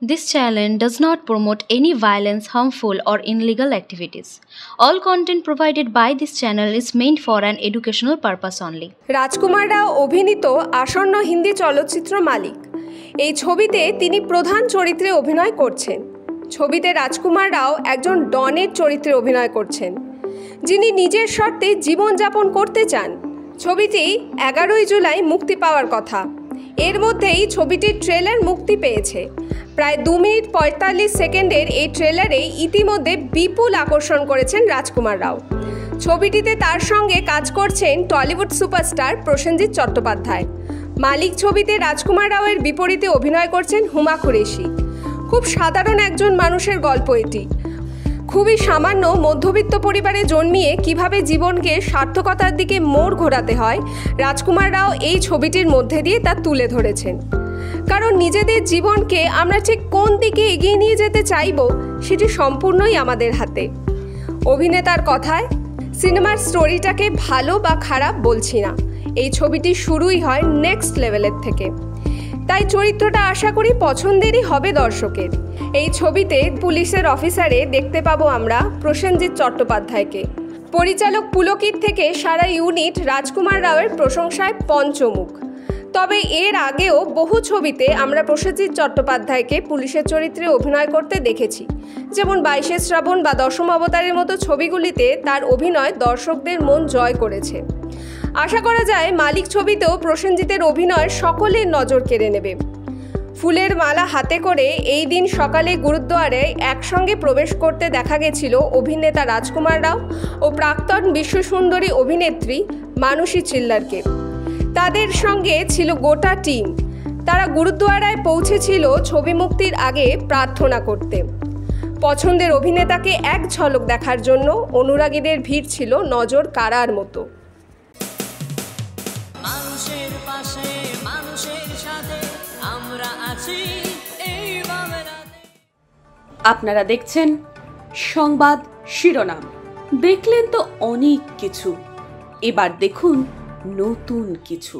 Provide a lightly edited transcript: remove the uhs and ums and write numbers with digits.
This channel does not promote any violence, harmful, or illegal activities. All content provided by this channel is meant for an educational purpose only. রাজকুমার রাও অভিনীত আসন্ন হিন্দি চলচ্চিত্র মালিক। এই ছবিতে তিনি প্রধান চরিত্রে অভিনয় করছেন। ছবিতে রাজকুমার রাও একজন ডনের চরিত্রে অভিনয় করছেন, যিনি নিজের শর্তে জীবনযাপন করতে চান। ছবিটি 11 জুলাই মুক্তি পাওয়ার কথা। এর মধ্যেই ছবিটির ট্রেলার মুক্তি পেয়েছে। প্রায় 2 মিনিট 45 সেকেন্ডের এই ট্রেলারে ইতিমধ্যে বিপুল আকর্ষণ করেছেন রাজকুমার রাও। ছবিটিতে তার সঙ্গে কাজ করছেন টলিউড সুপারস্টার প্রসেনজিৎ চট্টোপাধ্যায়। মালিক ছবিতে রাজকুমার রাওয়ের বিপরীতে অভিনয় করছেন হুমা কুরেশি। খুব সাধারণ একজন মানুষের গল্প এটি। খুবই সামান্য মধ্যবিত্ত পরিবারে জন্মিয়ে কিভাবে জীবনকে সার্থকতার দিকে মোড় ঘোরাতে হয়, রাজকুমার রাও এই ছবিটির মধ্যে দিয়ে তা তুলে ধরেছেন। কারণ নিজেদের জীবনকে আমরা ঠিক কোন দিকে এগিয়ে নিয়ে যেতে চাইব, সেটি সম্পূর্ণই আমাদের হাতে। অভিনেতার কথায়, সিনেমার স্টোরিটাকে ভালো বা খারাপ বলছি না, এই ছবিটি শুরুই হয় নেক্সট লেভেলের থেকে। তাই চরিত্রটা আশা করি পছন্দেরই হবে দর্শকের। এই ছবিতে পুলিশের অফিসারে দেখতে পাবো আমরা প্রসেনজিৎ চট্টোপাধ্যায়কে। পরিচালক পুলকিত থেকে সারা ইউনিট রাজকুমার রাওয়ের প্রশংসায় পঞ্চমুখ। তবে এর আগেও বহু ছবিতে আমরা প্রসেনজিৎ চট্টোপাধ্যায়কে পুলিশের চরিত্রে অভিনয় করতে দেখেছি, যেমন 22শে শ্রাবণ বা দশম অবতারের মতো ছবিগুলিতে তার অভিনয় দর্শকদের মন জয় করেছে। আশা করা যায় মালিক ছবিতেও প্রসেনজিতের অভিনয় সকলের নজর কেড়ে নেবে। ফুলের মালা হাতে করে এই দিন সকালে গুরুদ্বারে একসঙ্গে প্রবেশ করতে দেখা গেছিল অভিনেতা রাজকুমার রাও ও প্রাক্তন বিশ্বসুন্দরী অভিনেত্রী মানুষী চিল্লারকে। তাদের সঙ্গে ছিল গোটা টিম। তারা গুরুদ্বারায় পৌঁছেছিল ছবি মুক্তির আগে প্রার্থনা করতে। পছন্দের অভিনেতাকে এক ঝলক দেখার জন্য অনুরাগীদের ভিড় ছিল নজর কাড়ার মতো। মানুষের পাশে, মানুষের সাথে আমরা আছি এই বাংলাতে। আপনারা দেখছেন সংবাদ শিরোনাম। দেখলেন তো অনেক কিছু, এবার দেখুন নতুন কিছু।